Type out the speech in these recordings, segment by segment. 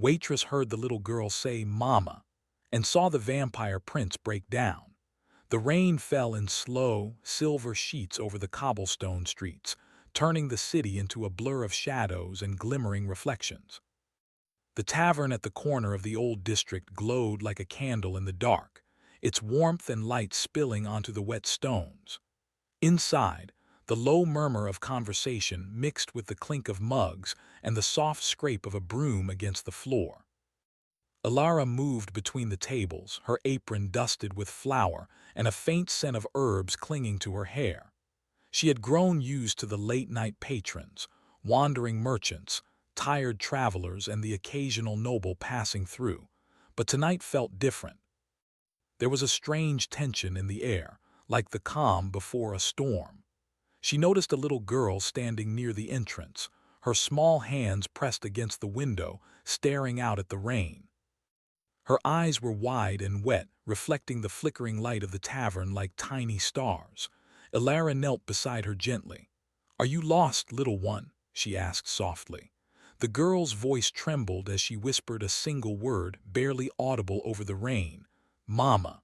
Waitress heard the little girl say "Mama" and saw the vampire prince break down. The rain fell in slow, silver sheets over the cobblestone streets, turning the city into a blur of shadows and glimmering reflections. The tavern at the corner of the old district glowed like a candle in the dark, its warmth and light spilling onto the wet stones. Inside, the low murmur of conversation mixed with the clink of mugs and the soft scrape of a broom against the floor. Alara moved between the tables, her apron dusted with flour and a faint scent of herbs clinging to her hair. She had grown used to the late-night patrons, wandering merchants, tired travelers, and the occasional noble passing through, but tonight felt different. There was a strange tension in the air, like the calm before a storm. She noticed a little girl standing near the entrance, her small hands pressed against the window, staring out at the rain. Her eyes were wide and wet, reflecting the flickering light of the tavern like tiny stars. Alara knelt beside her gently. "Are you lost, little one?" she asked softly. The girl's voice trembled as she whispered a single word, barely audible over the rain. "Mama."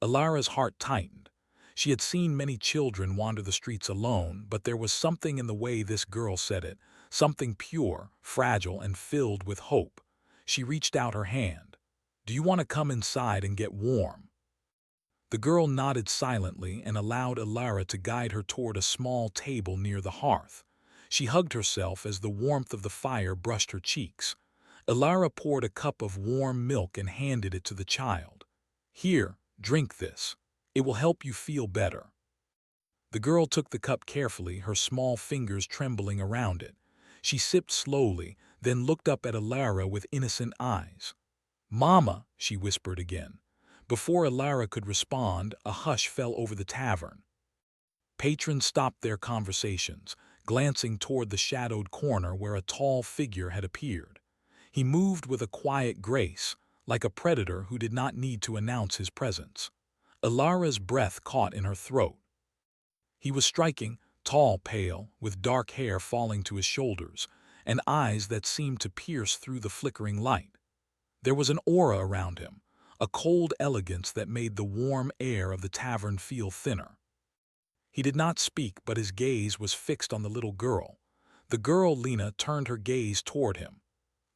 Alara's heart tightened. She had seen many children wander the streets alone, but there was something in the way this girl said it, something pure, fragile, and filled with hope. She reached out her hand. "Do you want to come inside and get warm?" The girl nodded silently and allowed Alara to guide her toward a small table near the hearth. She hugged herself as the warmth of the fire brushed her cheeks. Alara poured a cup of warm milk and handed it to the child. "Here, drink this. It will help you feel better." The girl took the cup carefully, her small fingers trembling around it. She sipped slowly, then looked up at Alara with innocent eyes. "Mama," she whispered again. Before Alara could respond, a hush fell over the tavern. Patrons stopped their conversations, glancing toward the shadowed corner where a tall figure had appeared. He moved with a quiet grace, like a predator who did not need to announce his presence. Alara's breath caught in her throat. He was striking, tall, pale, with dark hair falling to his shoulders, and eyes that seemed to pierce through the flickering light. There was an aura around him, a cold elegance that made the warm air of the tavern feel thinner. He did not speak, but his gaze was fixed on the little girl. The girl, Lena, turned her gaze toward him.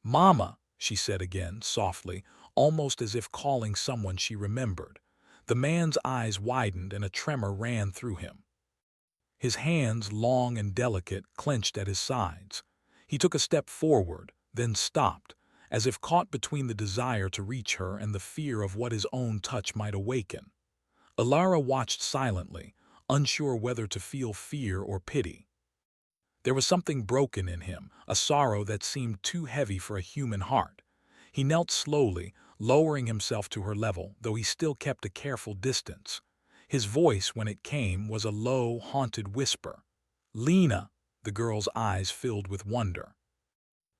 "Mama," she said again, softly, almost as if calling someone she remembered. The man's eyes widened and a tremor ran through him. His hands, long and delicate, clenched at his sides. He took a step forward, then stopped, as if caught between the desire to reach her and the fear of what his own touch might awaken. Alara watched silently, unsure whether to feel fear or pity. There was something broken in him, a sorrow that seemed too heavy for a human heart. He knelt slowly, lowering himself to her level, though he still kept a careful distance. His voice, when it came, was a low, haunted whisper. "Lena!" The girl's eyes filled with wonder.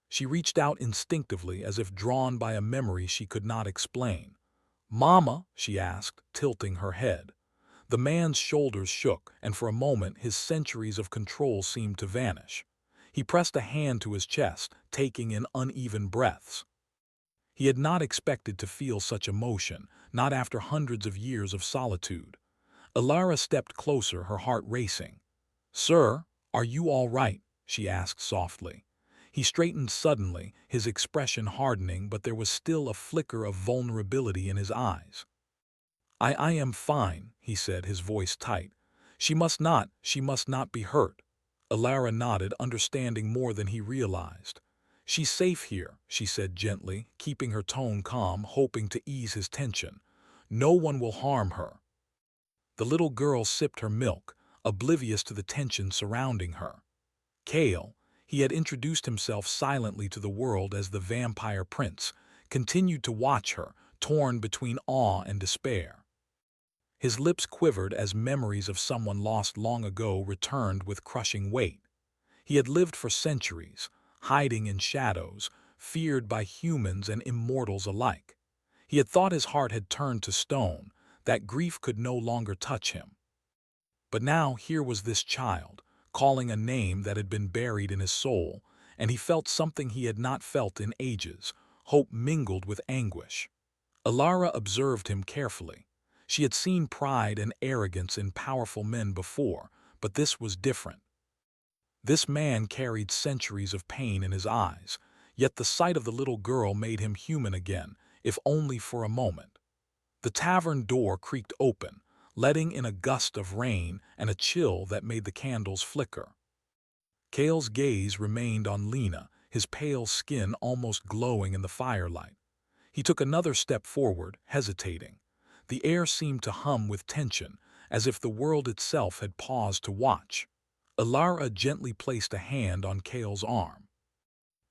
She reached out instinctively, as if drawn by a memory she could not explain. "Mama?" she asked, tilting her head. The man's shoulders shook, and for a moment his centuries of control seemed to vanish. He pressed a hand to his chest, taking in uneven breaths. He had not expected to feel such emotion, not after hundreds of years of solitude. Alara stepped closer, her heart racing. "Sir, are you all right?" she asked softly. He straightened suddenly, his expression hardening, but there was still a flicker of vulnerability in his eyes. I am fine," he said, his voice tight. She must not be hurt." Alara nodded, understanding more than he realized. "She's safe here," she said gently, keeping her tone calm, hoping to ease his tension. "No one will harm her." The little girl sipped her milk, oblivious to the tension surrounding her. Kale, he had introduced himself silently to the world as the vampire prince, continued to watch her, torn between awe and despair. His lips quivered as memories of someone lost long ago returned with crushing weight. He had lived for centuries, hiding in shadows, feared by humans and immortals alike. He had thought his heart had turned to stone, that grief could no longer touch him. But now here was this child, calling a name that had been buried in his soul, and he felt something he had not felt in ages, hope mingled with anguish. Alara observed him carefully. She had seen pride and arrogance in powerful men before, but this was different. This man carried centuries of pain in his eyes, yet the sight of the little girl made him human again, if only for a moment. The tavern door creaked open, letting in a gust of rain and a chill that made the candles flicker. Cale's gaze remained on Lena, his pale skin almost glowing in the firelight. He took another step forward, hesitating. The air seemed to hum with tension, as if the world itself had paused to watch. Alara gently placed a hand on Cale's arm.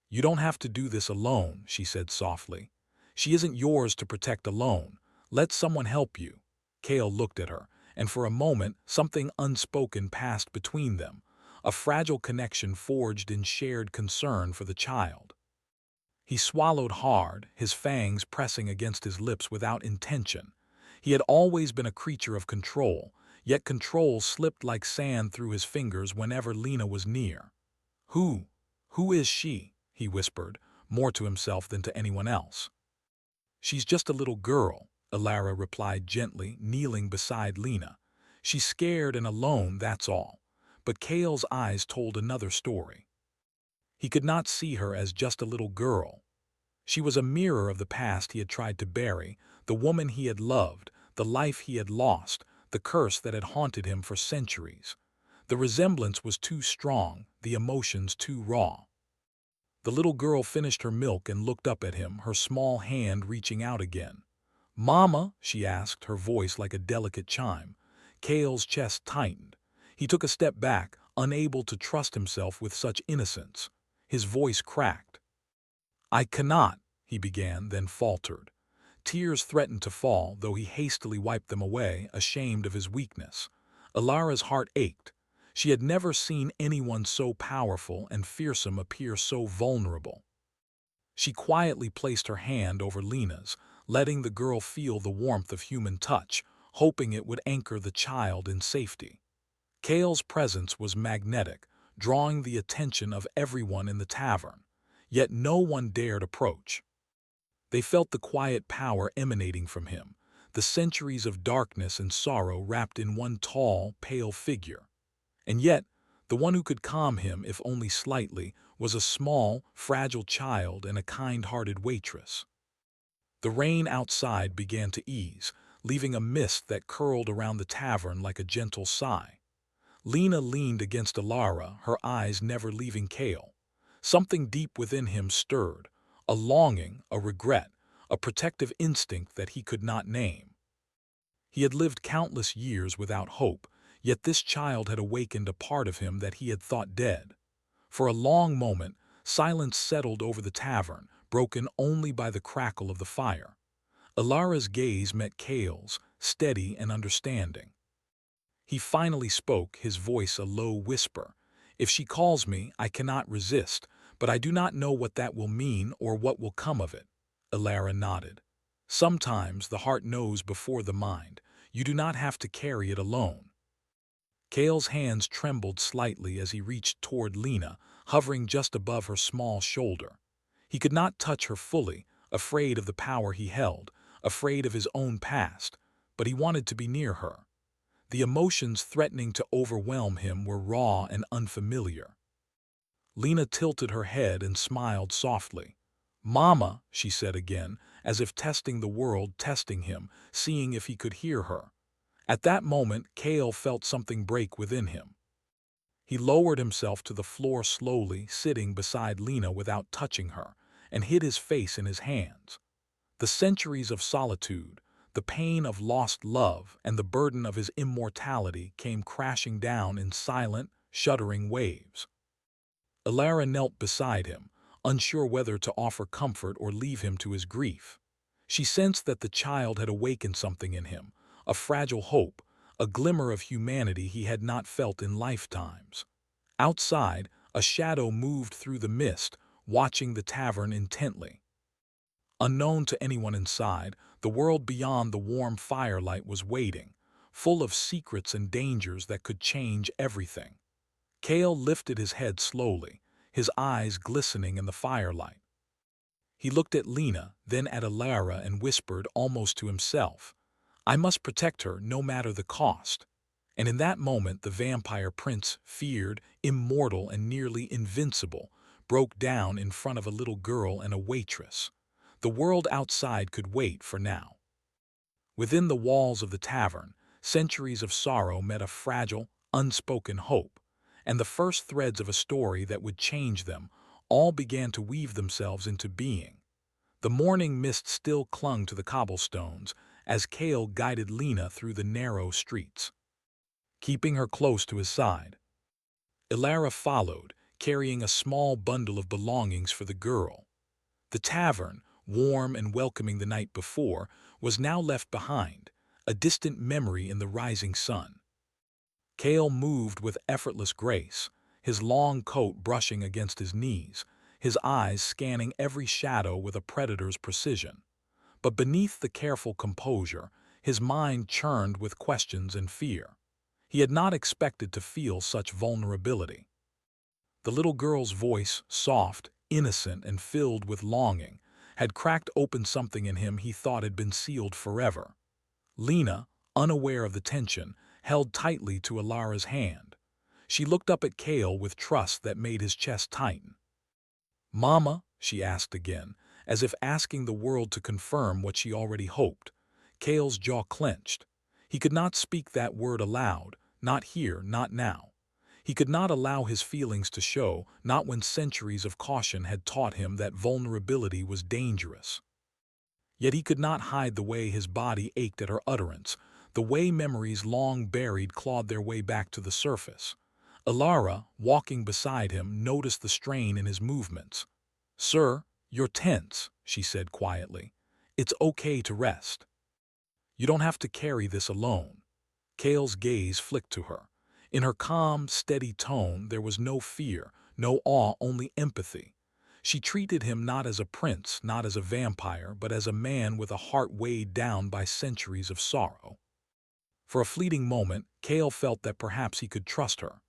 "You don't have to do this alone," she said softly. "She isn't yours to protect alone. Let someone help you." Cale looked at her, and for a moment something unspoken passed between them, a fragile connection forged in shared concern for the child. He swallowed hard, his fangs pressing against his lips without intention. He had always been a creature of control, yet control slipped like sand through his fingers whenever Lena was near. Who is she?" he whispered, more to himself than to anyone else. "She's just a little girl," Alara replied gently, kneeling beside Lena. "She's scared and alone, that's all." But Cale's eyes told another story. He could not see her as just a little girl. She was a mirror of the past he had tried to bury, the woman he had loved, the life he had lost, the curse that had haunted him for centuries. The resemblance was too strong, the emotions too raw. The little girl finished her milk and looked up at him, her small hand reaching out again. "Mama?" she asked, her voice like a delicate chime. Cale's chest tightened. He took a step back, unable to trust himself with such innocence. His voice cracked. "I cannot," he began, then faltered. Tears threatened to fall, though he hastily wiped them away, ashamed of his weakness. Alara's heart ached. She had never seen anyone so powerful and fearsome appear so vulnerable. She quietly placed her hand over Lena's, letting the girl feel the warmth of human touch, hoping it would anchor the child in safety. Cale's presence was magnetic, drawing the attention of everyone in the tavern, yet no one dared approach. They felt the quiet power emanating from him, the centuries of darkness and sorrow wrapped in one tall, pale figure. And yet, the one who could calm him, if only slightly, was a small, fragile child and a kind-hearted waitress. The rain outside began to ease, leaving a mist that curled around the tavern like a gentle sigh. Lena leaned against Alara, her eyes never leaving Cale. Something deep within him stirred, a longing, a regret, a protective instinct that he could not name. He had lived countless years without hope, yet this child had awakened a part of him that he had thought dead. For a long moment, silence settled over the tavern, broken only by the crackle of the fire. Alara's gaze met Cale's, steady and understanding. He finally spoke, his voice a low whisper. "If she calls me, I cannot resist, but I do not know what that will mean or what will come of it." Alara nodded. "Sometimes the heart knows before the mind. You do not have to carry it alone." Cale's hands trembled slightly as he reached toward Lena, hovering just above her small shoulder. He could not touch her fully, afraid of the power he held, afraid of his own past, but he wanted to be near her. The emotions threatening to overwhelm him were raw and unfamiliar. Lena tilted her head and smiled softly. "Mama," she said again, as if testing the world, testing him, seeing if he could hear her. At that moment, Cale felt something break within him. He lowered himself to the floor slowly, sitting beside Lena without touching her, and hid his face in his hands. The centuries of solitude, the pain of lost love, and the burden of his immortality came crashing down in silent, shuddering waves. Alara knelt beside him, unsure whether to offer comfort or leave him to his grief. She sensed that the child had awakened something in him, a fragile hope, a glimmer of humanity he had not felt in lifetimes. Outside, a shadow moved through the mist, watching the tavern intently. Unknown to anyone inside, the world beyond the warm firelight was waiting, full of secrets and dangers that could change everything. Cale lifted his head slowly, his eyes glistening in the firelight. He looked at Lena, then at Alara and whispered almost to himself, "I must protect her no matter the cost." And in that moment the vampire prince, feared, immortal and nearly invincible, broke down in front of a little girl and a waitress. The world outside could wait for now. Within the walls of the tavern, centuries of sorrow met a fragile, unspoken hope, and the first threads of a story that would change them all began to weave themselves into being. The morning mist still clung to the cobblestones as Kale guided Lena through the narrow streets, keeping her close to his side. Ilara followed, carrying a small bundle of belongings for the girl. The tavern, warm and welcoming the night before, was now left behind, a distant memory in the rising sun. Kale moved with effortless grace, his long coat brushing against his knees, his eyes scanning every shadow with a predator's precision. But beneath the careful composure, his mind churned with questions and fear. He had not expected to feel such vulnerability. The little girl's voice, soft, innocent, and filled with longing, had cracked open something in him he thought had been sealed forever. Lena, unaware of the tension, held tightly to Alara's hand. She looked up at Kale with trust that made his chest tighten. "Mama?" she asked again, as if asking the world to confirm what she already hoped. Kale's jaw clenched. He could not speak that word aloud, not here, not now. He could not allow his feelings to show, not when centuries of caution had taught him that vulnerability was dangerous. Yet he could not hide the way his body ached at her utterance, the way memories long buried clawed their way back to the surface. Alara, walking beside him, noticed the strain in his movements. "Sir, you're tense," she said quietly. "It's okay to rest. You don't have to carry this alone." Kale's gaze flicked to her. In her calm, steady tone there was no fear, no awe, only empathy. She treated him not as a prince, not as a vampire, but as a man with a heart weighed down by centuries of sorrow. For a fleeting moment, Kale felt that perhaps he could trust her.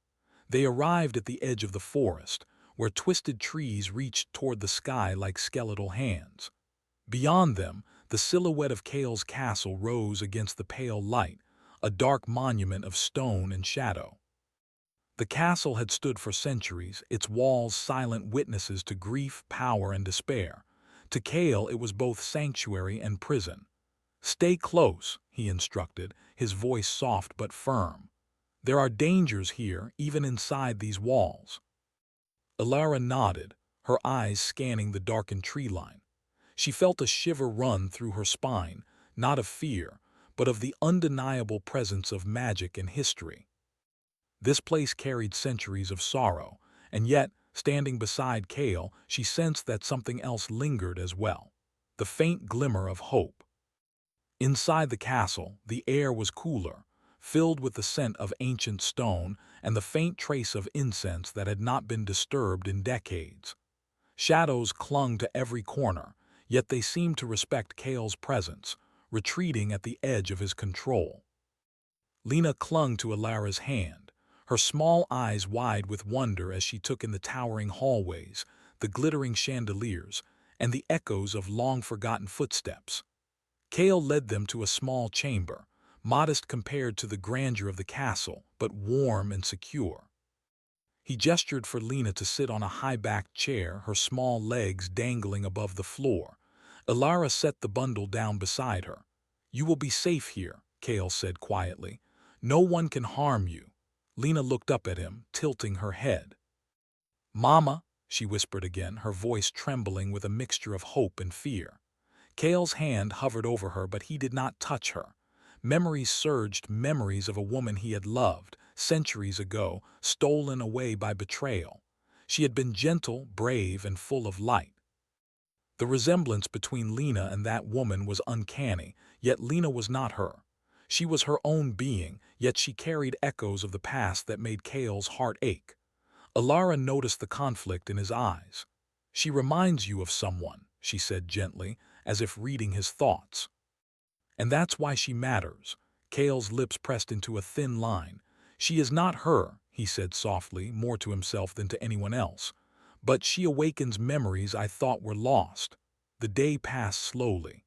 They arrived at the edge of the forest, where twisted trees reached toward the sky like skeletal hands. Beyond them, the silhouette of Kale's castle rose against the pale light, a dark monument of stone and shadow. The castle had stood for centuries, its walls silent witnesses to grief, power, and despair. To Kale it was both sanctuary and prison. "Stay close," he instructed, his voice soft but firm. "There are dangers here, even inside these walls." Alara nodded, her eyes scanning the darkened tree line. She felt a shiver run through her spine, not of fear, but of the undeniable presence of magic and history. This place carried centuries of sorrow, and yet, standing beside Kale, she sensed that something else lingered as well, the faint glimmer of hope. Inside the castle, the air was cooler, filled with the scent of ancient stone and the faint trace of incense that had not been disturbed in decades. Shadows clung to every corner, yet they seemed to respect Kale's presence, retreating at the edge of his control. Lena clung to Alara's hand, her small eyes wide with wonder as she took in the towering hallways, the glittering chandeliers, and the echoes of long-forgotten footsteps. Kale led them to a small chamber, modest compared to the grandeur of the castle, but warm and secure. He gestured for Lena to sit on a high-backed chair, her small legs dangling above the floor. Alara set the bundle down beside her. "You will be safe here," Kale said quietly. "No one can harm you." Lena looked up at him, tilting her head. "Mama," she whispered again, her voice trembling with a mixture of hope and fear. Kale's hand hovered over her, but he did not touch her. Memories surged, memories of a woman he had loved, centuries ago, stolen away by betrayal. She had been gentle, brave, and full of light. The resemblance between Lena and that woman was uncanny, yet Lena was not her. She was her own being, yet she carried echoes of the past that made Kale's heart ache. Alara noticed the conflict in his eyes. "She reminds you of someone," she said gently, as if reading his thoughts. "And that's why she matters." Kale's lips pressed into a thin line. "She is not her," he said softly, more to himself than to anyone else. but she awakens memories I thought were lost. The day passed slowly.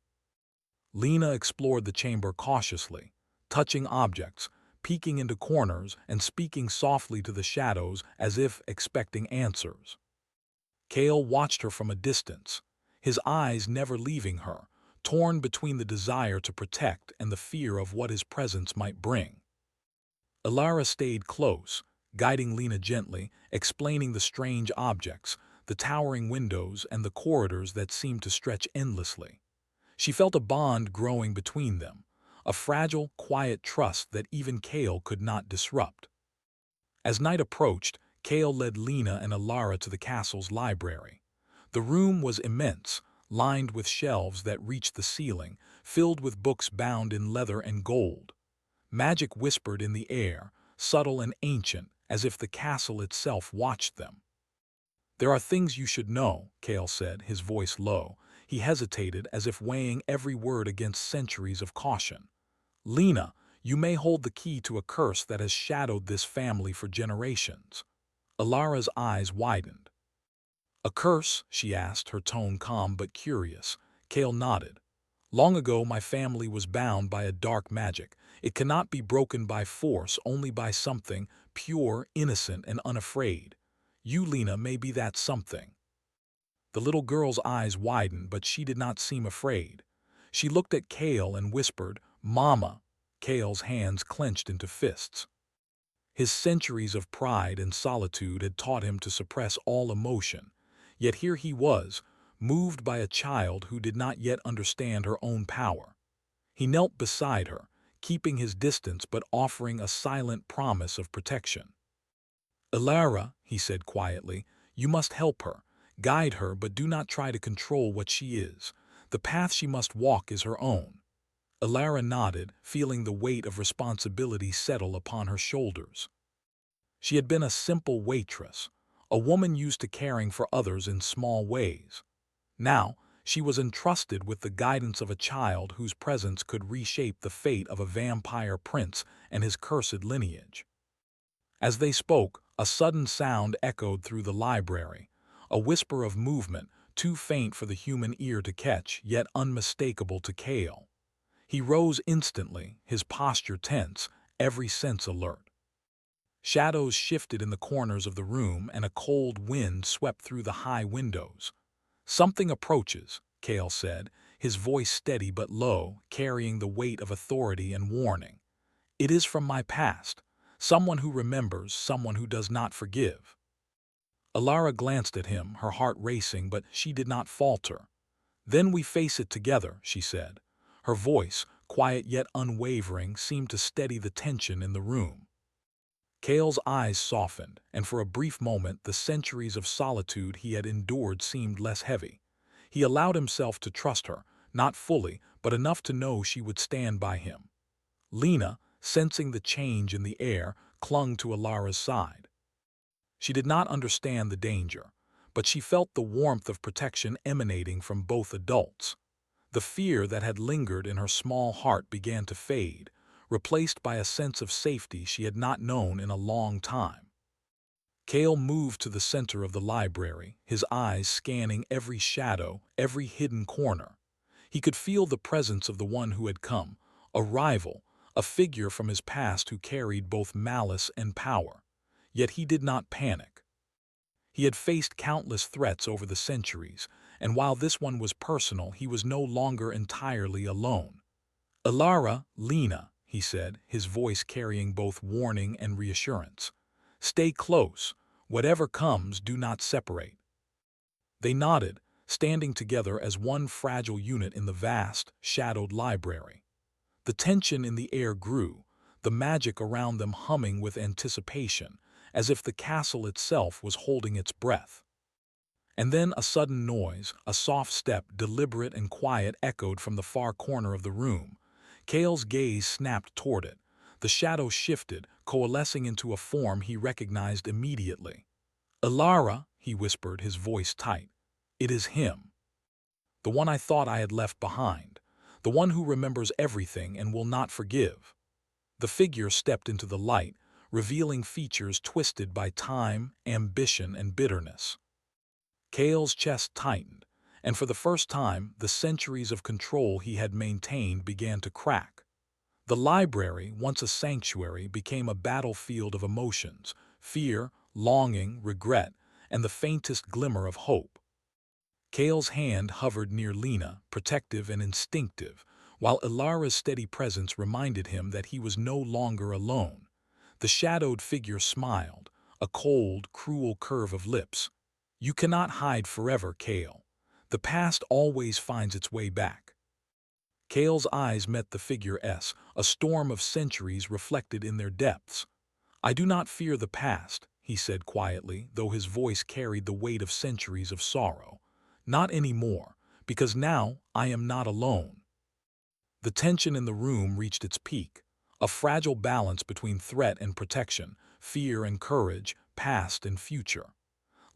Lena explored the chamber cautiously, touching objects, peeking into corners, and speaking softly to the shadows as if expecting answers. Cale watched her from a distance, his eyes never leaving her, torn between the desire to protect and the fear of what his presence might bring. Ilara stayed close, guiding Lena gently, explaining the strange objects, the towering windows, and the corridors that seemed to stretch endlessly. She felt a bond growing between them, a fragile, quiet trust that even Cale could not disrupt. As night approached, Cale led Lena and Ilara to the castle's library. The room was immense, lined with shelves that reached the ceiling, filled with books bound in leather and gold. Magic whispered in the air, subtle and ancient, as if the castle itself watched them. "There are things you should know," Cale said, his voice low. He hesitated, as if weighing every word against centuries of caution. "Lena, you may hold the key to a curse that has shadowed this family for generations." Ilara's eyes widened. "A curse?" she asked, her tone calm but curious. Cale nodded. "Long ago my family was bound by a dark magic. It cannot be broken by force, only by something pure, innocent, and unafraid. You, Lena, may be that something." The little girl's eyes widened, but she did not seem afraid. She looked at Cale and whispered, "Mama." Cale's hands clenched into fists. His centuries of pride and solitude had taught him to suppress all emotion. Yet here he was, moved by a child who did not yet understand her own power. He knelt beside her, keeping his distance but offering a silent promise of protection. "Ilara," he said quietly, "you must help her. Guide her, but do not try to control what she is. The path she must walk is her own." Ilara nodded, feeling the weight of responsibility settle upon her shoulders. She had been a simple waitress, a woman used to caring for others in small ways. Now, she was entrusted with the guidance of a child whose presence could reshape the fate of a vampire prince and his cursed lineage. As they spoke, a sudden sound echoed through the library, a whisper of movement, too faint for the human ear to catch, yet unmistakable to Cale. He rose instantly, his posture tense, every sense alert. Shadows shifted in the corners of the room, and a cold wind swept through the high windows. "Something approaches," Cale said, his voice steady but low, carrying the weight of authority and warning. "It is from my past. Someone who remembers, someone who does not forgive." Ilara glanced at him, her heart racing, but she did not falter. "Then we face it together," she said. Her voice, quiet yet unwavering, seemed to steady the tension in the room. Cale's eyes softened, and for a brief moment the centuries of solitude he had endured seemed less heavy. He allowed himself to trust her, not fully, but enough to know she would stand by him. Lena, sensing the change in the air, clung to Ilara's side. She did not understand the danger, but she felt the warmth of protection emanating from both adults. The fear that had lingered in her small heart began to fade, replaced by a sense of safety she had not known in a long time. Cale moved to the center of the library, his eyes scanning every shadow, every hidden corner. He could feel the presence of the one who had come, a rival, a figure from his past who carried both malice and power. Yet he did not panic. He had faced countless threats over the centuries, and while this one was personal, he was no longer entirely alone. "Ilara, Lena," he said, his voice carrying both warning and reassurance. "Stay close. Whatever comes, do not separate." They nodded, standing together as one fragile unit in the vast, shadowed library. The tension in the air grew, the magic around them humming with anticipation, as if the castle itself was holding its breath. And then a sudden noise, a soft step, deliberate and quiet, echoed from the far corner of the room. Cale's gaze snapped toward it. The shadow shifted, coalescing into a form he recognized immediately. "Ilara," he whispered, his voice tight. "It is him. The one I thought I had left behind. The one who remembers everything and will not forgive." The figure stepped into the light, revealing features twisted by time, ambition, and bitterness. Kale's chest tightened, and for the first time, the centuries of control he had maintained began to crack. The library, once a sanctuary, became a battlefield of emotions: fear, longing, regret, and the faintest glimmer of hope. Kale's hand hovered near Lena, protective and instinctive, while Ilara's steady presence reminded him that he was no longer alone. The shadowed figure smiled, a cold, cruel curve of lips. "You cannot hide forever, Kale. The past always finds its way back." Kale's eyes met the figure's, a storm of centuries reflected in their depths. "I do not fear the past," he said quietly, though his voice carried the weight of centuries of sorrow. "Not anymore, because now I am not alone." The tension in the room reached its peak, a fragile balance between threat and protection, fear and courage, past and future.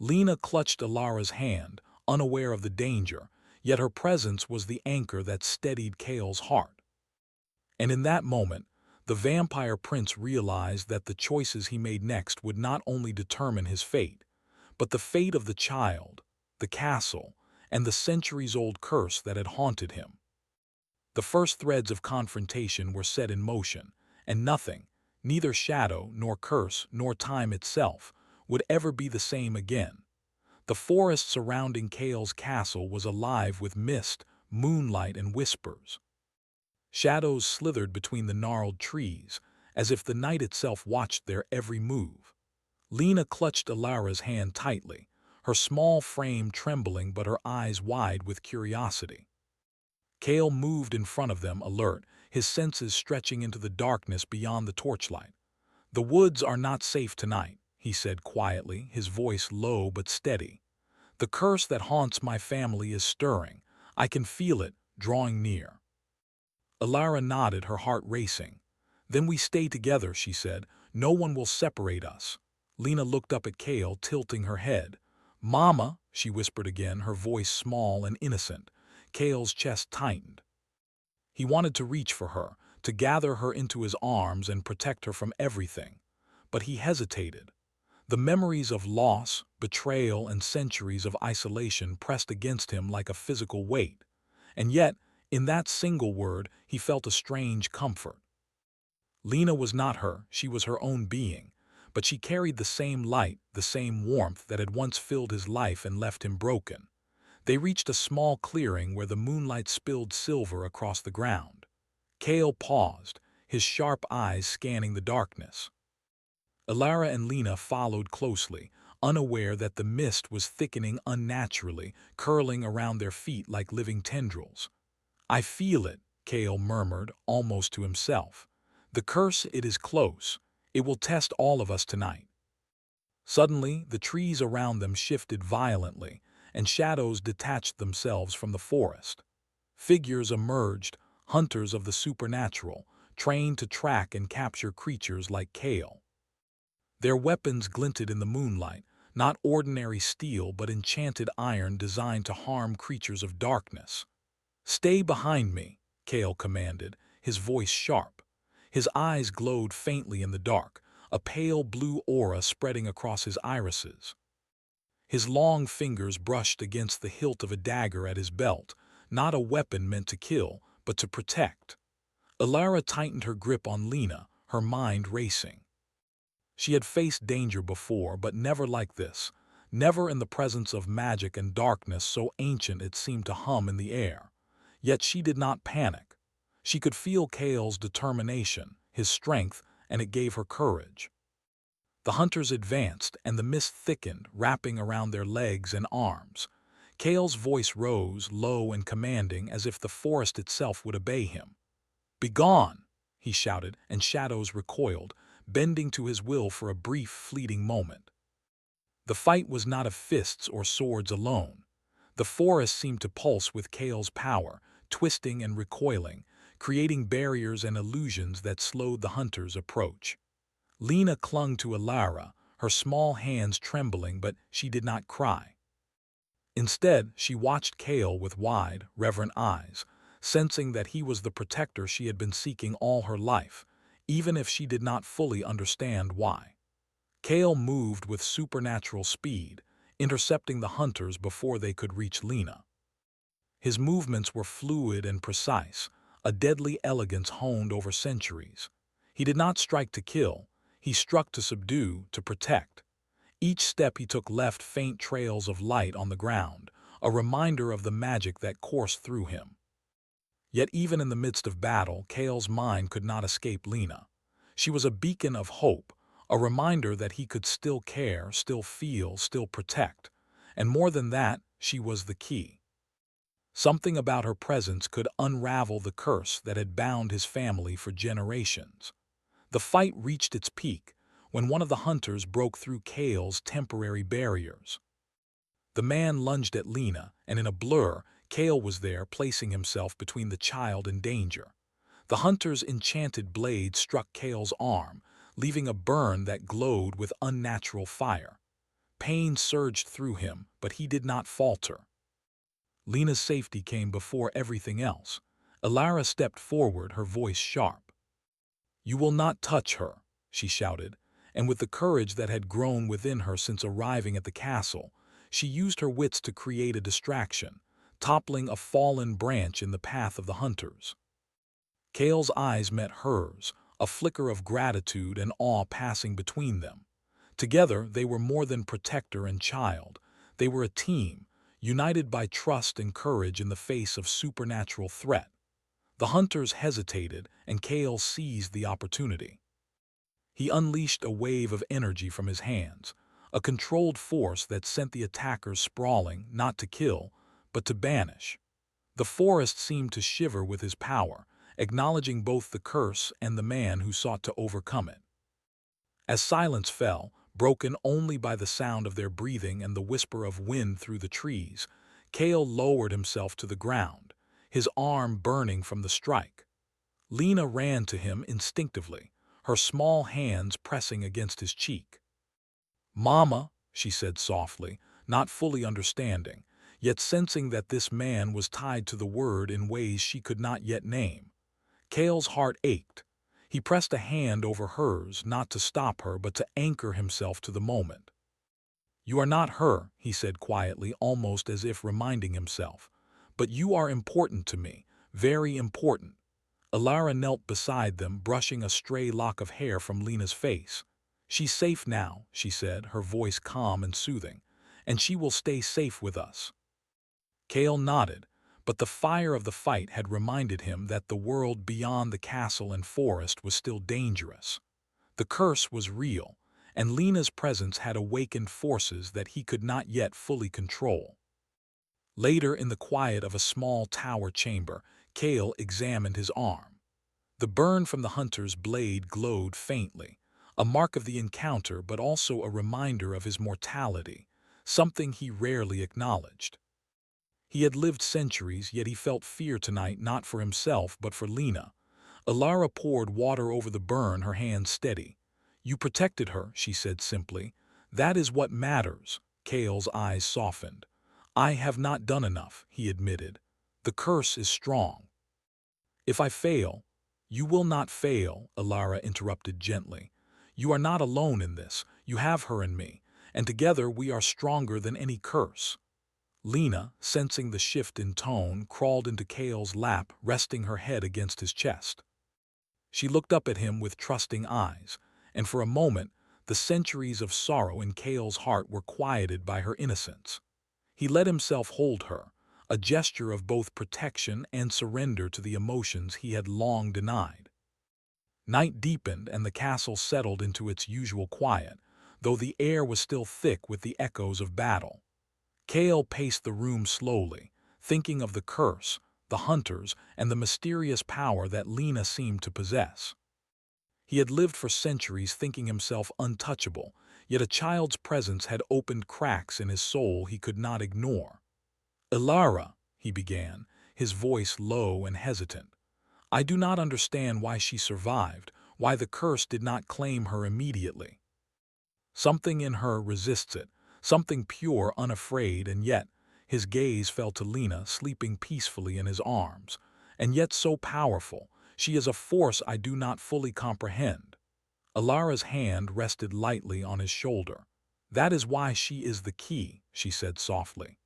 Lena clutched Ilara's hand, unaware of the danger, yet her presence was the anchor that steadied Kale's heart. And in that moment, the vampire prince realized that the choices he made next would not only determine his fate, but the fate of the child, the castle, and the centuries-old curse that had haunted him. The first threads of confrontation were set in motion, and nothing, neither shadow nor curse nor time itself, would ever be the same again. The forest surrounding Kale's castle was alive with mist, moonlight, and whispers. Shadows slithered between the gnarled trees, as if the night itself watched their every move. Lena clutched Ilara's hand tightly, her small frame trembling but her eyes wide with curiosity. Kale moved in front of them, alert, his senses stretching into the darkness beyond the torchlight. "The woods are not safe tonight," he said quietly, his voice low but steady. "The curse that haunts my family is stirring. I can feel it, drawing near." Ilara nodded, her heart racing. "Then we stay together," she said. "No one will separate us." Lena looked up at Kale, tilting her head. "Mama," she whispered again, her voice small and innocent. Kale's chest tightened. He wanted to reach for her, to gather her into his arms and protect her from everything. But he hesitated. The memories of loss, betrayal, and centuries of isolation pressed against him like a physical weight. And yet, in that single word, he felt a strange comfort. Lena was not her, she was her own being, but she carried the same light, the same warmth that had once filled his life and left him broken. They reached a small clearing where the moonlight spilled silver across the ground. Kale paused, his sharp eyes scanning the darkness. Ilara and Lena followed closely, unaware that the mist was thickening unnaturally, curling around their feet like living tendrils. "I feel it," Kale murmured, almost to himself. "The curse, it is close. It will test all of us tonight." Suddenly, the trees around them shifted violently, and shadows detached themselves from the forest. Figures emerged, hunters of the supernatural, trained to track and capture creatures like Kale. Their weapons glinted in the moonlight, not ordinary steel but enchanted iron designed to harm creatures of darkness. "Stay behind me," Kale commanded, his voice sharp. His eyes glowed faintly in the dark, a pale blue aura spreading across his irises. His long fingers brushed against the hilt of a dagger at his belt, not a weapon meant to kill, but to protect. Ilara tightened her grip on Lena, her mind racing. She had faced danger before, but never like this, never in the presence of magic and darkness so ancient it seemed to hum in the air. Yet she did not panic. She could feel Kale's determination, his strength, and it gave her courage. The hunters advanced, and the mist thickened, wrapping around their legs and arms. Kale's voice rose, low and commanding, as if the forest itself would obey him. "Begone!" he shouted, and shadows recoiled, bending to his will for a brief, fleeting moment. The fight was not of fists or swords alone. The forest seemed to pulse with Kale's power, twisting and recoiling, creating barriers and illusions that slowed the hunter's approach. Lena clung to Ilara, her small hands trembling, but she did not cry. Instead, she watched Kale with wide, reverent eyes, sensing that he was the protector she had been seeking all her life, even if she did not fully understand why. Kale moved with supernatural speed, intercepting the hunters before they could reach Lena. His movements were fluid and precise, a deadly elegance honed over centuries. He did not strike to kill, he struck to subdue, to protect. Each step he took left faint trails of light on the ground, a reminder of the magic that coursed through him. Yet even in the midst of battle, Cale's mind could not escape Lena. She was a beacon of hope, a reminder that he could still care, still feel, still protect. And more than that, she was the key. Something about her presence could unravel the curse that had bound his family for generations. The fight reached its peak when one of the hunters broke through Cale's temporary barriers. The man lunged at Lena, and in a blur, Cale was there, placing himself between the child and danger. The hunter's enchanted blade struck Cale's arm, leaving a burn that glowed with unnatural fire. Pain surged through him, but he did not falter. Lena's safety came before everything else. Elara stepped forward, her voice sharp. "You will not touch her," she shouted, and with the courage that had grown within her since arriving at the castle, she used her wits to create a distraction, toppling a fallen branch in the path of the hunters. Cale's eyes met hers, a flicker of gratitude and awe passing between them. Together, they were more than protector and child. They were a team, united by trust and courage in the face of supernatural threat. The hunters hesitated, and Cale seized the opportunity. He unleashed a wave of energy from his hands, a controlled force that sent the attackers sprawling, not to kill, but to banish. The forest seemed to shiver with his power, acknowledging both the curse and the man who sought to overcome it. As silence fell, broken only by the sound of their breathing and the whisper of wind through the trees, Cale lowered himself to the ground, his arm burning from the strike. Lena ran to him instinctively, her small hands pressing against his cheek. "Mama," she said softly, not fully understanding, yet sensing that this man was tied to the word in ways she could not yet name. Cale's heart ached. He pressed a hand over hers, not to stop her, but to anchor himself to the moment. "You are not her," he said quietly, almost as if reminding himself. "But you are important to me, very important." Elara knelt beside them, brushing a stray lock of hair from Lena's face. "She's safe now," she said, her voice calm and soothing, "and she will stay safe with us." Cale nodded, but the fire of the fight had reminded him that the world beyond the castle and forest was still dangerous. The curse was real, and Lena's presence had awakened forces that he could not yet fully control. Later, in the quiet of a small tower chamber, Cale examined his arm. The burn from the hunter's blade glowed faintly, a mark of the encounter but also a reminder of his mortality, something he rarely acknowledged. He had lived centuries, yet he felt fear tonight, not for himself but for Lena. Elara poured water over the burn, her hands steady. "You protected her," she said simply. "That is what matters." Cale's eyes softened. "I have not done enough," he admitted. "The curse is strong." "If I fail—" "You will not fail," Elara interrupted gently. "You are not alone in this. You have her and me, and together we are stronger than any curse." Lena, sensing the shift in tone, crawled into Cale's lap, resting her head against his chest. She looked up at him with trusting eyes, and for a moment, the centuries of sorrow in Cale's heart were quieted by her innocence. He let himself hold her, a gesture of both protection and surrender to the emotions he had long denied. Night deepened and the castle settled into its usual quiet, though the air was still thick with the echoes of battle. Cale paced the room slowly, thinking of the curse, the hunters, and the mysterious power that Lena seemed to possess. He had lived for centuries thinking himself untouchable, yet a child's presence had opened cracks in his soul he could not ignore. "Elara," he began, his voice low and hesitant. "I do not understand why she survived, why the curse did not claim her immediately. Something in her resists it, something pure, unafraid, and yet—" his gaze fell to Lena, sleeping peacefully in his arms. "And yet so powerful, she is a force I do not fully comprehend." Alara's hand rested lightly on his shoulder. That is why she is the key, she said softly.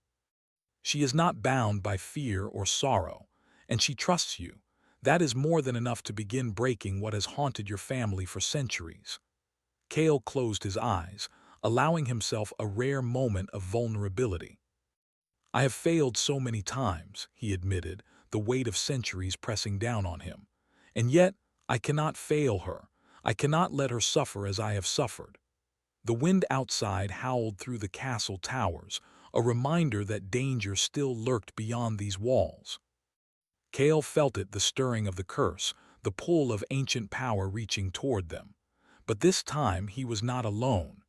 She is not bound by fear or sorrow, and she trusts you. That is more than enough to begin breaking what has haunted your family for centuries. Cale closed his eyes, allowing himself a rare moment of vulnerability. I have failed so many times, he admitted, the weight of centuries pressing down on him. And yet, I cannot fail her. I cannot let her suffer as I have suffered. The wind outside howled through the castle towers, a reminder that danger still lurked beyond these walls. Cale felt it, the stirring of the curse, the pull of ancient power reaching toward them. But this time he was not alone.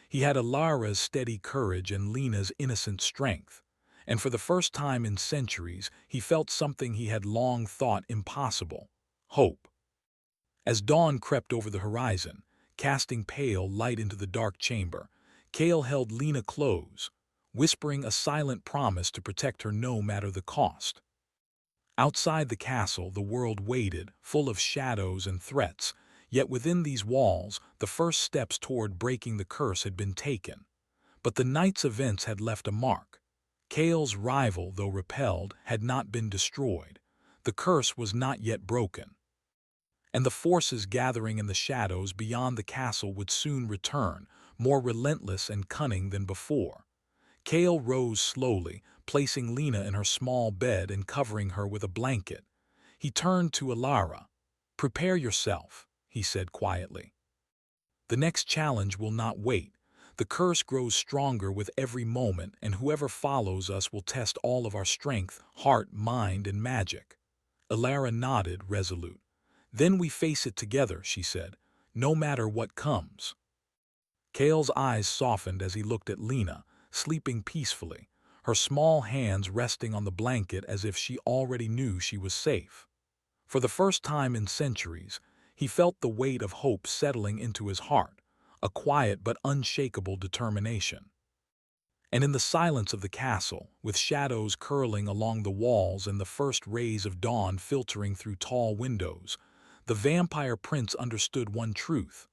He had Alara's steady courage and Lena's innocent strength. And for the first time in centuries, he felt something he had long thought impossible: hope. As dawn crept over the horizon, casting pale light into the dark chamber, Cale held Lena close, whispering a silent promise to protect her no matter the cost. Outside the castle, the world waited, full of shadows and threats, yet within these walls, the first steps toward breaking the curse had been taken. But the night's events had left a mark. Cale's rival, though repelled, had not been destroyed. The curse was not yet broken. And the forces gathering in the shadows beyond the castle would soon return, more relentless and cunning than before. Cale rose slowly, placing Lena in her small bed and covering her with a blanket. He turned to Alara. "Prepare yourself," he said quietly. "The next challenge will not wait. The curse grows stronger with every moment, and whoever follows us will test all of our strength, heart, mind, and magic." Alara nodded, resolute. "Then we face it together," she said, "no matter what comes." Cale's eyes softened as he looked at Lena, sleeping peacefully, her small hands resting on the blanket as if she already knew she was safe. For the first time in centuries, he felt the weight of hope settling into his heart, a quiet but unshakable determination. And in the silence of the castle, with shadows curling along the walls and the first rays of dawn filtering through tall windows, the vampire prince understood one truth: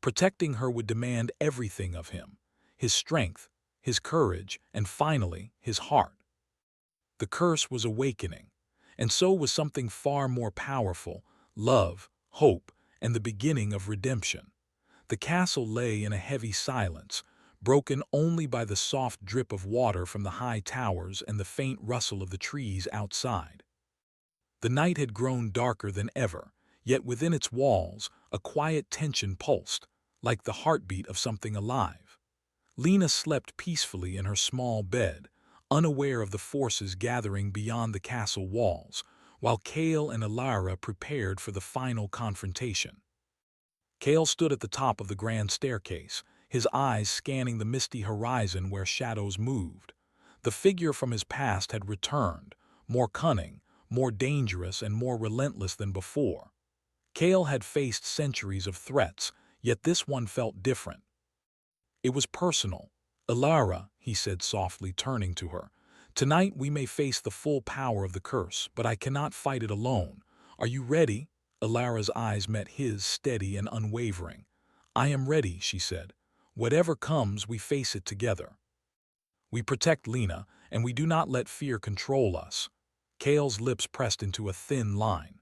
protecting her would demand everything of him: his strength, his courage, and finally, his heart. The curse was awakening, and so was something far more powerful: love, hope, and the beginning of redemption. The castle lay in a heavy silence, broken only by the soft drip of water from the high towers and the faint rustle of the trees outside. The night had grown darker than ever, yet within its walls a quiet tension pulsed, like the heartbeat of something alive. Lena slept peacefully in her small bed, unaware of the forces gathering beyond the castle walls, while Cale and Alara prepared for the final confrontation. Cale stood at the top of the grand staircase, his eyes scanning the misty horizon where shadows moved. The figure from his past had returned, more cunning, more dangerous, and more relentless than before. Cale had faced centuries of threats, yet this one felt different. It was personal. "Alara," he said softly, turning to her, "tonight we may face the full power of the curse, but I cannot fight it alone. Are you ready?" Alara's eyes met his, steady and unwavering. "I am ready," she said. "Whatever comes, we face it together. We protect Lena, and we do not let fear control us." Cale's lips pressed into a thin line.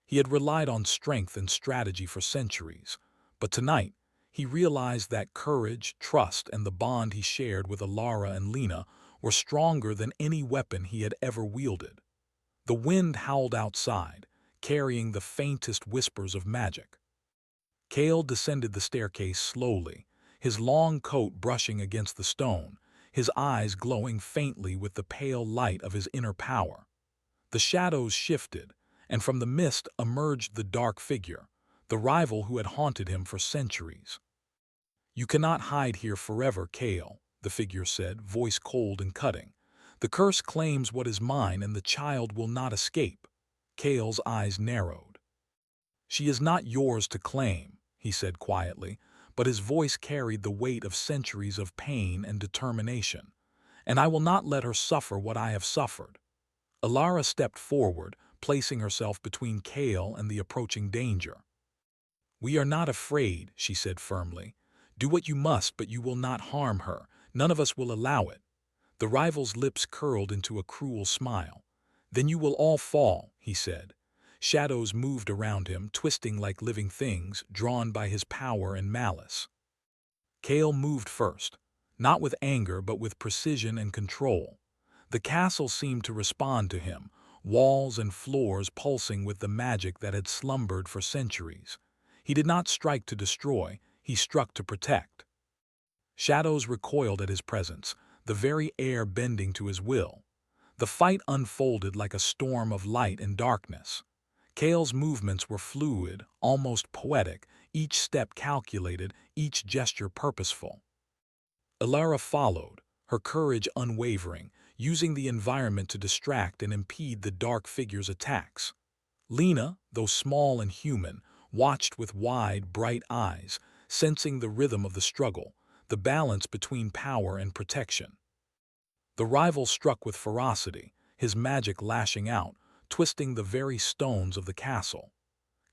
He had relied on strength and strategy for centuries, but tonight he realized that courage, trust, and the bond he shared with Alara and Lena were stronger than any weapon he had ever wielded. The wind howled outside, carrying the faintest whispers of magic. Cale descended the staircase slowly, his long coat brushing against the stone, his eyes glowing faintly with the pale light of his inner power. The shadows shifted, and from the mist emerged the dark figure, the rival who had haunted him for centuries. "You cannot hide here forever, Cale," the figure said, voice cold and cutting. "The curse claims what is mine, and the child will not escape." Cale's eyes narrowed. "She is not yours to claim," he said quietly, but his voice carried the weight of centuries of pain and determination. "And I will not let her suffer what I have suffered." Alara stepped forward, placing herself between Cale and the approaching danger. "We are not afraid," she said firmly. Do what you must, but you will not harm her. None of us will allow it. The rival's lips curled into a cruel smile. Then you will all fall, he said. Shadows moved around him, twisting like living things, drawn by his power and malice. Kale moved first, not with anger but with precision and control. The castle seemed to respond to him, walls and floors pulsing with the magic that had slumbered for centuries. He did not strike to destroy, he struck to protect. Shadows recoiled at his presence, the very air bending to his will. The fight unfolded like a storm of light and darkness. Kale's movements were fluid, almost poetic, each step calculated, each gesture purposeful. Elara followed, her courage unwavering, using the environment to distract and impede the dark figure's attacks. Lena, though small and human, watched with wide, bright eyes, sensing the rhythm of the struggle, the balance between power and protection. The rival struck with ferocity, his magic lashing out, twisting the very stones of the castle.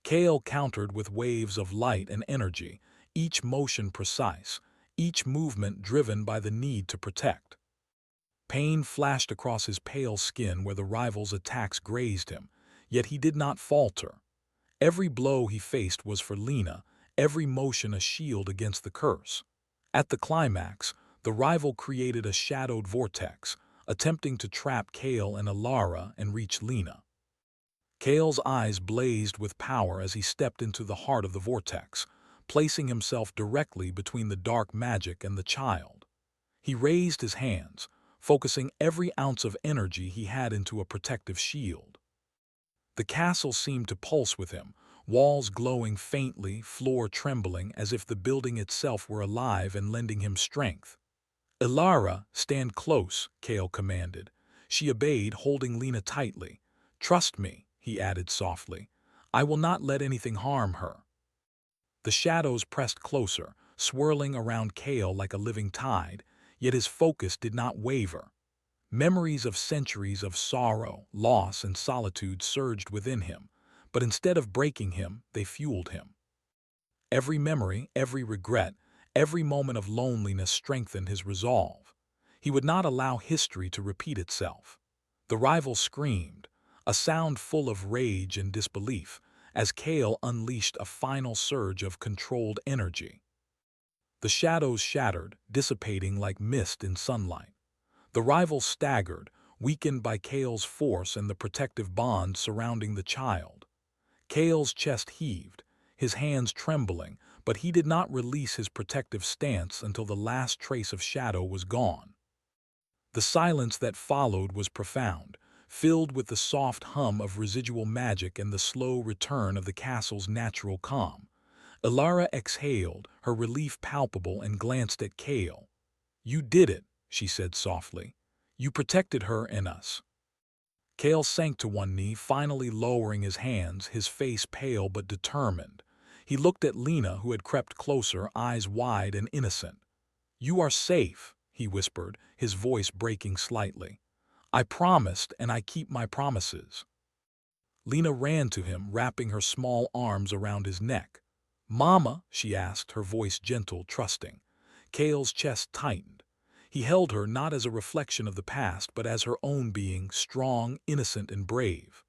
Kale countered with waves of light and energy, each motion precise, each movement driven by the need to protect. Pain flashed across his pale skin where the rival's attacks grazed him, yet he did not falter. Every blow he faced was for Lena, every motion a shield against the curse. At the climax, the rival created a shadowed vortex, attempting to trap Kale and Elara and reach Lena. Kale's eyes blazed with power as he stepped into the heart of the vortex, placing himself directly between the dark magic and the child. He raised his hands, focusing every ounce of energy he had into a protective shield. The castle seemed to pulse with him, walls glowing faintly, floor trembling as if the building itself were alive and lending him strength. "Elara, stand close," Kale commanded. She obeyed, holding Lena tightly. "Trust me," he added softly. "I will not let anything harm her." The shadows pressed closer, swirling around Kale like a living tide, yet his focus did not waver. Memories of centuries of sorrow, loss, and solitude surged within him, but instead of breaking him, they fueled him. Every memory, every regret, every moment of loneliness strengthened his resolve. He would not allow history to repeat itself. The rival screamed, a sound full of rage and disbelief, as Kale unleashed a final surge of controlled energy. The shadows shattered, dissipating like mist in sunlight. The rival staggered, weakened by Kale's force and the protective bond surrounding the child. Kale's chest heaved, his hands trembling, but he did not release his protective stance until the last trace of shadow was gone. The silence that followed was profound, filled with the soft hum of residual magic and the slow return of the castle's natural calm. Elara exhaled, her relief palpable, and glanced at Kale. "You did it," she said softly. "You protected her and us." Kale sank to one knee, finally lowering his hands, his face pale but determined. He looked at Lena, who had crept closer, eyes wide and innocent. "You are safe," he whispered, his voice breaking slightly. "I promised, and I keep my promises." Lena ran to him, wrapping her small arms around his neck. "Mama?" she asked, her voice gentle, trusting. Kale's chest tightened. He held her not as a reflection of the past, but as her own being, strong, innocent, and brave.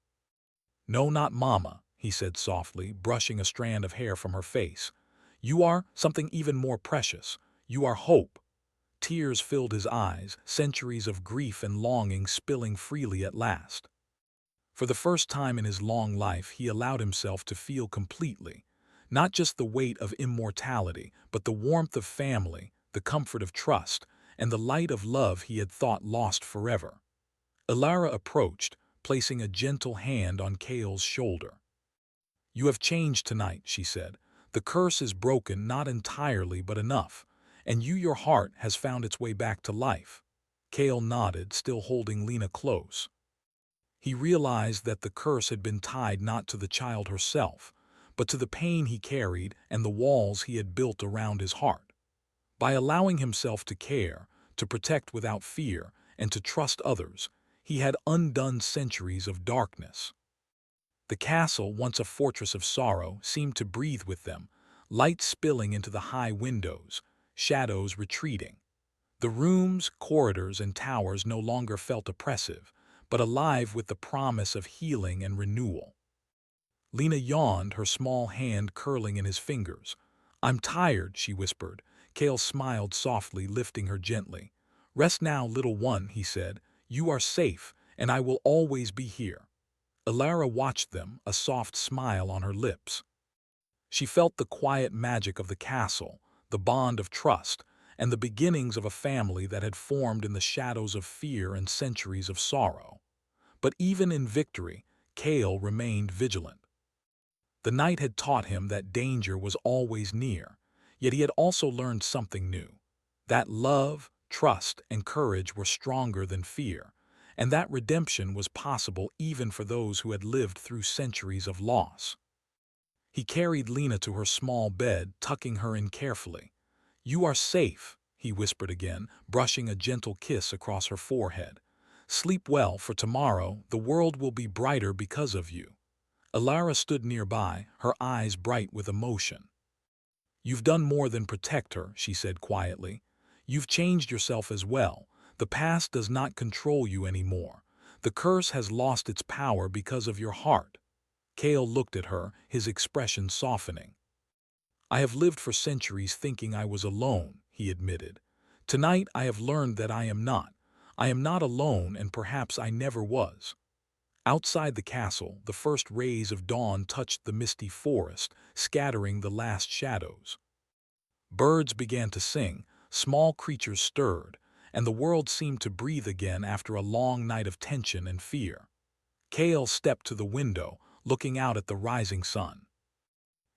"No, not Mama," he said softly, brushing a strand of hair from her face. "You are something even more precious. You are hope." Tears filled his eyes, centuries of grief and longing spilling freely at last. For the first time in his long life, he allowed himself to feel completely, not just the weight of immortality, but the warmth of family, the comfort of trust, and the light of love he had thought lost forever. Elara approached, placing a gentle hand on Kale's shoulder. "You have changed tonight," she said. "The curse is broken, not entirely, but enough, and your heart has found its way back to life." Kale nodded, still holding Lena close. He realized that the curse had been tied not to the child herself, but to the pain he carried and the walls he had built around his heart. By allowing himself to care, to protect without fear, and to trust others, he had undone centuries of darkness. The castle, once a fortress of sorrow, seemed to breathe with them, light spilling into the high windows, shadows retreating. The rooms, corridors, and towers no longer felt oppressive, but alive with the promise of healing and renewal. Lena yawned, her small hand curling in his fingers. "I'm tired," she whispered. Kale smiled softly, lifting her gently. "Rest now, little one," he said. "You are safe, and I will always be here." Alara watched them, a soft smile on her lips. She felt the quiet magic of the castle, the bond of trust, and the beginnings of a family that had formed in the shadows of fear and centuries of sorrow. But even in victory, Kale remained vigilant. The night had taught him that danger was always near, yet he had also learned something new. That love, trust, and courage were stronger than fear, and that redemption was possible even for those who had lived through centuries of loss. He carried Lena to her small bed, tucking her in carefully. "You are safe," he whispered again, brushing a gentle kiss across her forehead. "Sleep well, for tomorrow the world will be brighter because of you." Alara stood nearby, her eyes bright with emotion. "You've done more than protect her," she said quietly. "You've changed yourself as well. The past does not control you anymore. The curse has lost its power because of your heart." Kale looked at her, his expression softening. "I have lived for centuries thinking I was alone," he admitted. "Tonight I have learned that I am not. I am not alone, and perhaps I never was." Outside the castle, the first rays of dawn touched the misty forest, scattering the last shadows. Birds began to sing, small creatures stirred, and the world seemed to breathe again after a long night of tension and fear. Kale stepped to the window, looking out at the rising sun.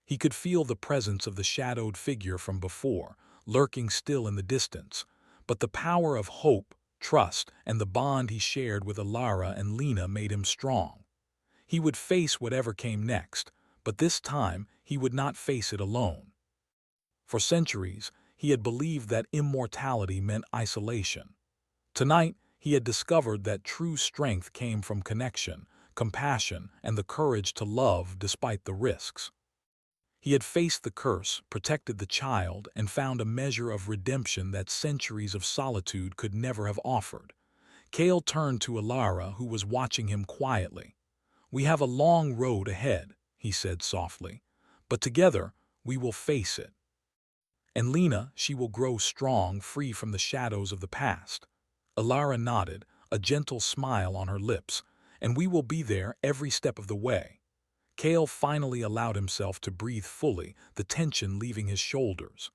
He could feel the presence of the shadowed figure from before, lurking still in the distance, but the power of hope, trust, and the bond he shared with Alara and Lena made him strong. He would face whatever came next, but this time he would not face it alone. For centuries, he had believed that immortality meant isolation. Tonight, he had discovered that true strength came from connection, compassion, and the courage to love despite the risks. He had faced the curse, protected the child, and found a measure of redemption that centuries of solitude could never have offered. Kale turned to Alara, who was watching him quietly. "We have a long road ahead," he said softly, "but together we will face it. And Lena, she will grow strong, free from the shadows of the past." Alara nodded, a gentle smile on her lips. "And we will be there every step of the way." Kale finally allowed himself to breathe fully, the tension leaving his shoulders.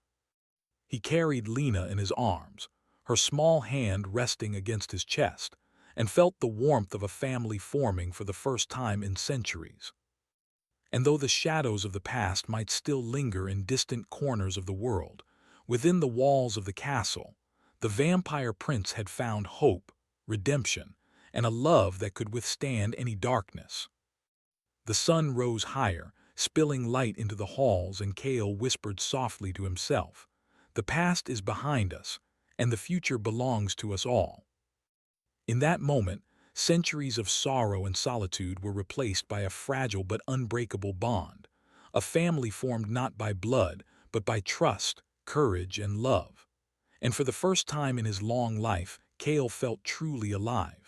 He carried Lena in his arms, her small hand resting against his chest, and felt the warmth of a family forming for the first time in centuries. And though the shadows of the past might still linger in distant corners of the world, within the walls of the castle, the vampire prince had found hope, redemption, and a love that could withstand any darkness. The sun rose higher, spilling light into the halls, and Kale whispered softly to himself, "The past is behind us, and the future belongs to us all." In that moment, centuries of sorrow and solitude were replaced by a fragile but unbreakable bond, a family formed not by blood, but by trust, courage, and love. And for the first time in his long life, Kale felt truly alive.